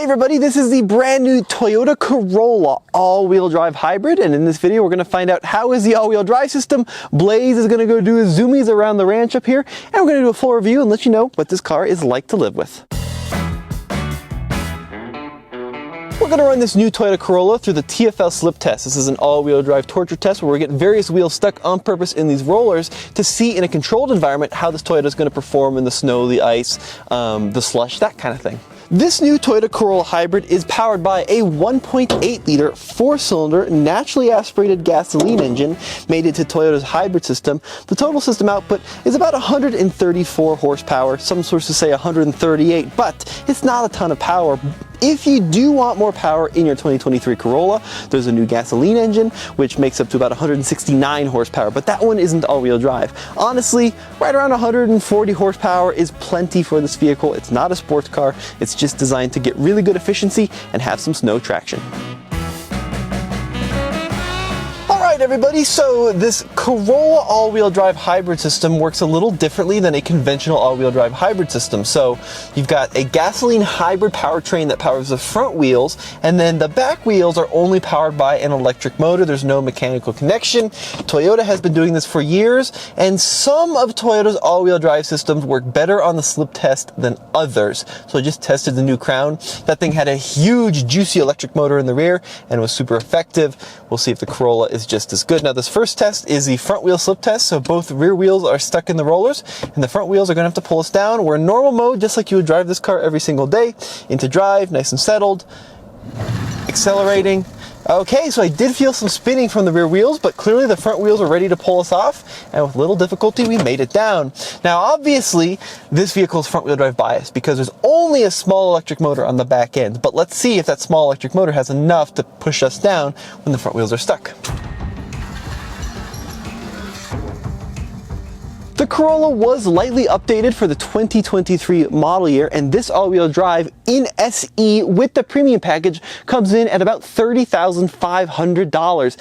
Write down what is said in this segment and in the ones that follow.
Hey everybody, this is the brand new Toyota Corolla all-wheel drive hybrid, and in this video we're going to find out how is the all-wheel drive system. Blaze is going to go do his zoomies around the ranch up here, and we're going to do a full review and let you know what this car is like to live with. We're going to run this new Toyota Corolla through the TFL slip test. This is an all-wheel drive torture test where we get various wheels stuck on purpose in these rollers to see in a controlled environment how this Toyota is going to perform in the snow, the ice, the slush, that kind of thing. This new Toyota Corolla hybrid is powered by a 1.8 liter 4-cylinder naturally aspirated gasoline engine made into Toyota's hybrid system. The total system output is about 134 horsepower. Some sources say 138, but it's not a ton of power. If you do want more power in your 2023 Corolla, there's a new gasoline engine, which makes up to about 169 horsepower, but that one isn't all-wheel drive. Honestly, right around 140 horsepower is plenty for this vehicle. It's not a sports car. It's just designed to get really good efficiency and have some snow traction. Alright everybody, so this Corolla all-wheel drive hybrid system works a little differently than a conventional all-wheel drive hybrid system. So you've got a gasoline hybrid powertrain that powers the front wheels, and then the back wheels are only powered by an electric motor. There's no mechanical connection. Toyota has been doing this for years, and some of Toyota's all-wheel drive systems work better on the slip test than others. So I just tested the new Crown. That thing had a huge juicy electric motor in the rear and was super effective. We'll see if the Corolla is just as good. Now this first test is the front wheel slip test, so both rear wheels are stuck in the rollers and the front wheels are going to have to pull us down. We're in normal mode just like you would drive this car every single day. Into drive, nice and settled, accelerating. Okay, so I did feel some spinning from the rear wheels, but clearly the front wheels are ready to pull us off, and with little difficulty we made it down. Now obviously this vehicle is front wheel drive biased because there's only a small electric motor on the back end, but let's see if that small electric motor has enough to push us down when the front wheels are stuck. The Corolla was lightly updated for the 2023 model year, and this all-wheel drive in SE with the premium package comes in at about $30,500.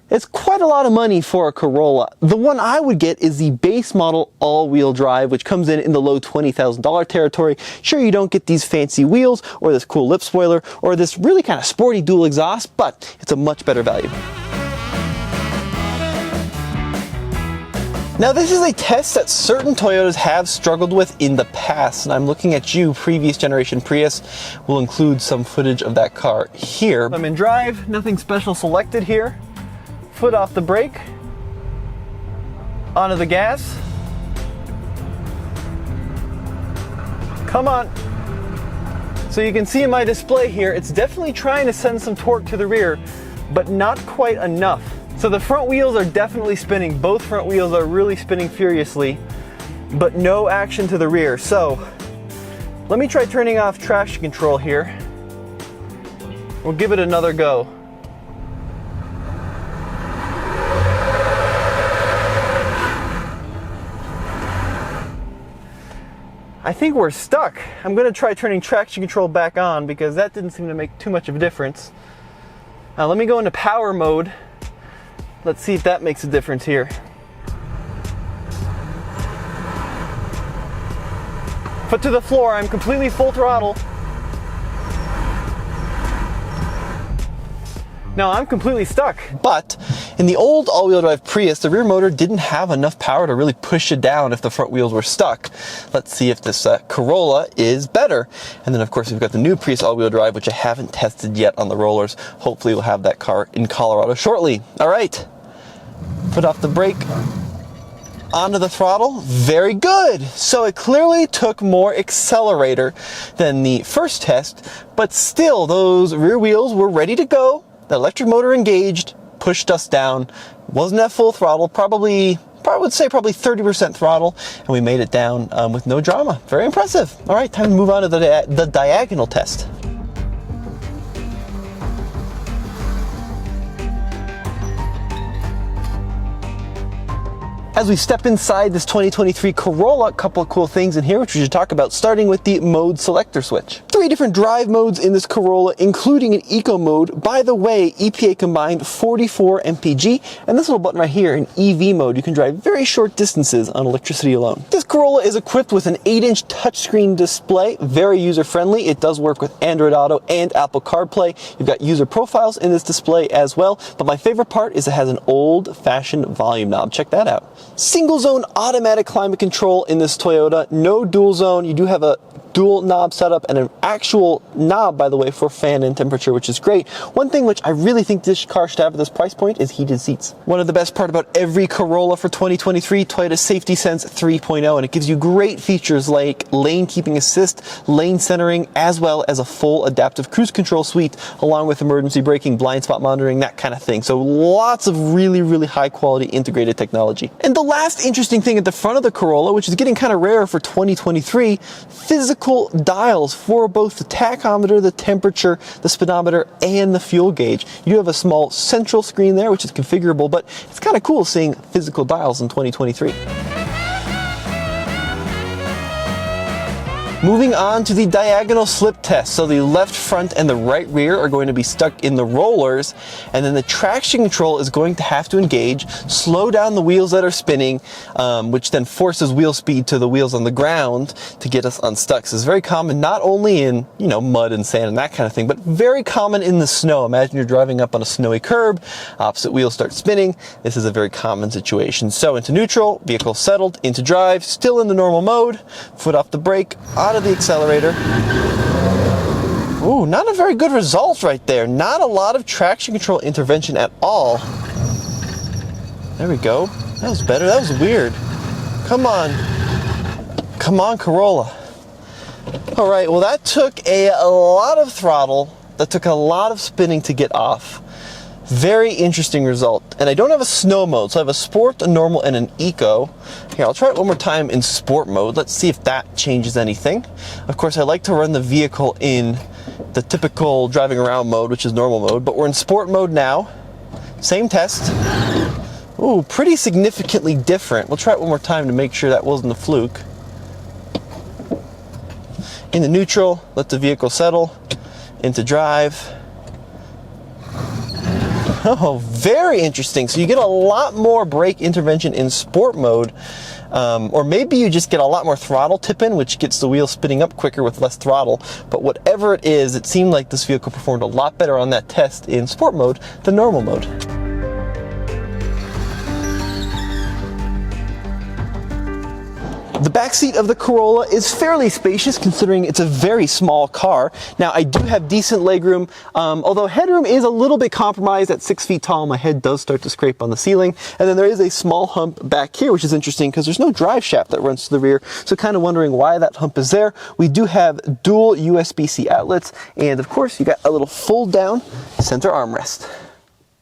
It's quite a lot of money for a Corolla. The one I would get is the base model all-wheel drive, which comes in the low $20,000 territory. Sure, you don't get these fancy wheels or this cool lip spoiler or this really kind of sporty dual exhaust, but it's a much better value. Now this is a test that certain Toyotas have struggled with in the past, and I'm looking at you, previous generation Prius. We'll include some footage of that car here. I'm in drive, nothing special selected here. Foot off the brake, onto the gas. Come on. So you can see in my display here, it's definitely trying to send some torque to the rear, but not quite enough. So the front wheels are definitely spinning. Both front wheels are really spinning furiously, but no action to the rear. So let me try turning off traction control here. We'll give it another go. I think we're stuck. I'm gonna try turning traction control back on because that didn't seem to make too much of a difference. Now let me go into power mode. Let's see if that makes a difference here. Foot to the floor, I'm completely full throttle. Now I'm completely stuck. But in the old all-wheel drive Prius, the rear motor didn't have enough power to really push it down if the front wheels were stuck. Let's see if this Corolla is better. And then of course we've got the new Prius all-wheel drive, which I haven't tested yet on the rollers. Hopefully we'll have that car in Colorado shortly. All right. Put off the brake, onto the throttle, very good. So it clearly took more accelerator than the first test, but still those rear wheels were ready to go. The electric motor engaged, pushed us down, wasn't at full throttle, probably 30% throttle, and we made it down with no drama. Very impressive. All right, time to move on to the diagonal test. As we step inside this 2023 Corolla, a couple of cool things in here which we should talk about, starting with the mode selector switch. 3 different drive modes in this Corolla, including an eco mode. By the way, EPA combined 44 mpg, and this little button right here, in EV mode, you can drive very short distances on electricity alone. This Corolla is equipped with an 8-inch touchscreen display, very user-friendly. It does work with Android Auto and Apple CarPlay. You've got user profiles in this display as well, but my favorite part is it has an old-fashioned volume knob. Check that out. Single zone automatic climate control in this Toyota, no dual zone. You do have a dual knob setup and an actual knob, by the way, for fan and temperature, which is great. One thing which I really think this car should have at this price point is heated seats. One of the best part about every Corolla for 2023, Toyota Safety Sense 3.0, and it gives you great features like lane keeping assist, lane centering, as well as a full adaptive cruise control suite, along with emergency braking, blind spot monitoring, that kind of thing. So lots of really, really high quality integrated technology. And the last interesting thing at the front of the Corolla, which is getting kind of rare for 2023, physical dials for both the tachometer, the temperature, the speedometer, and the fuel gauge. You do have a small central screen there, which is configurable, but it's kind of cool seeing physical dials in 2023. Moving on to the diagonal slip test. So the left front and the right rear are going to be stuck in the rollers, and then the traction control is going to have to engage, slow down the wheels that are spinning, which then forces wheel speed to the wheels on the ground to get us unstuck. So it's very common not only in, mud and sand and that kind of thing, but very common in the snow. Imagine you're driving up on a snowy curb, opposite wheels start spinning. This is a very common situation. So into neutral, vehicle settled, into drive, still in the normal mode, foot off the brake, out of the accelerator. Ooh, not a very good result right there. Not a lot of traction control intervention at all. There we go. That was better. That was weird. Come on. Come on, Corolla. All right, well, that took a lot of throttle. That took a lot of spinning to get off. Very interesting result. And I don't have a snow mode, so I have a sport, a normal, and an eco. Here, I'll try it one more time in sport mode. Let's see if that changes anything. Of course, I like to run the vehicle in the typical driving around mode, which is normal mode, but we're in sport mode now. Same test. Ooh, pretty significantly different. We'll try it one more time to make sure that wasn't a fluke. Into neutral, let the vehicle settle. Into drive. Oh, very interesting. So you get a lot more brake intervention in sport mode, or maybe you just get a lot more throttle tip in, which gets the wheel spinning up quicker with less throttle. But whatever it is, it seemed like this vehicle performed a lot better on that test in sport mode than normal mode. The backseat of the Corolla is fairly spacious considering it's a very small car. Now, I do have decent legroom, although headroom is a little bit compromised. At 6 feet tall, my head does start to scrape on the ceiling. And then there is a small hump back here, which is interesting because there's no drive shaft that runs to the rear. So kind of wondering why that hump is there. We do have dual USB-C outlets, and of course, you got a little fold down center armrest.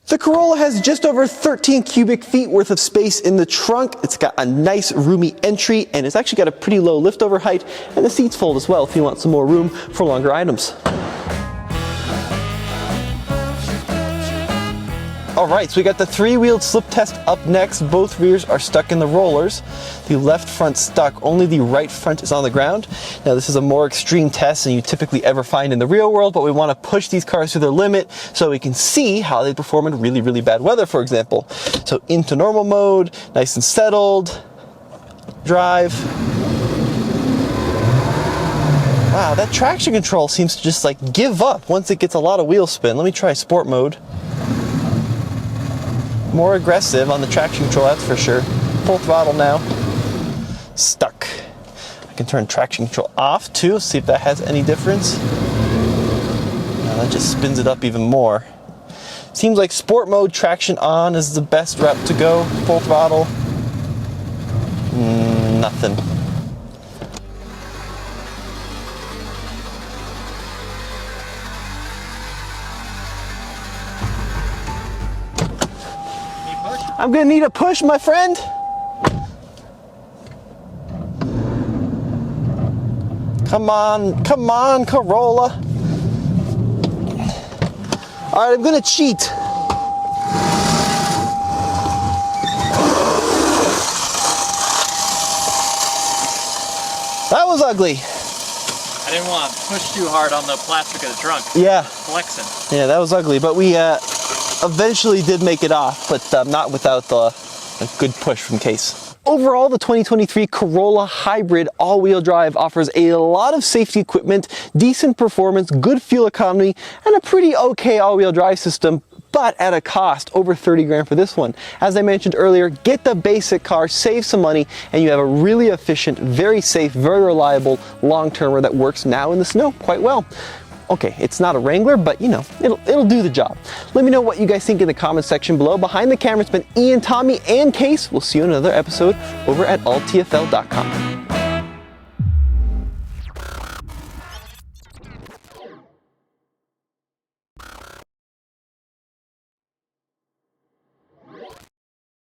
The Corolla has just over 13 cubic feet worth of space in the trunk. It's got a nice roomy entry, and it's actually got a pretty low liftover height, and the seats fold as well if you want some more room for longer items. All right, so we got the 3-wheeled slip test up next. Both rears are stuck in the rollers. The left front stuck, only the right front is on the ground. Now, this is a more extreme test than you typically ever find in the real world, but we want to push these cars to their limit so we can see how they perform in really, really bad weather, for example. So into normal mode, nice and settled, drive. Wow, that traction control seems to just like give up once it gets a lot of wheel spin. Let me try sport mode. More aggressive on the traction control, that's for sure. Full throttle now. Stuck. I can turn traction control off too, see if that has any difference. Now that just spins it up even more. Seems like sport mode traction on is the best route to go. Full throttle. Nothing. I'm gonna need a push, my friend. Come on, Corolla. All right, I'm gonna cheat. That was ugly. I didn't want to push too hard on the plastic of the trunk. Yeah. Flexing. Yeah, that was ugly, but we eventually did make it off, but not without a good push from Case. Overall, the 2023 Corolla Hybrid all-wheel drive offers a lot of safety equipment, decent performance, good fuel economy, and a pretty okay all-wheel drive system, but at a cost, over 30 grand for this one. As I mentioned earlier, get the basic car, save some money, and you have a really efficient, very safe, very reliable long-termer that works now in the snow quite well. Okay, it's not a Wrangler, but you know, it'll do the job. Let me know what you guys think in the comment section below. Behind the camera, it's been Ian, Tommy, and Case. We'll see you in another episode over at alltfl.com.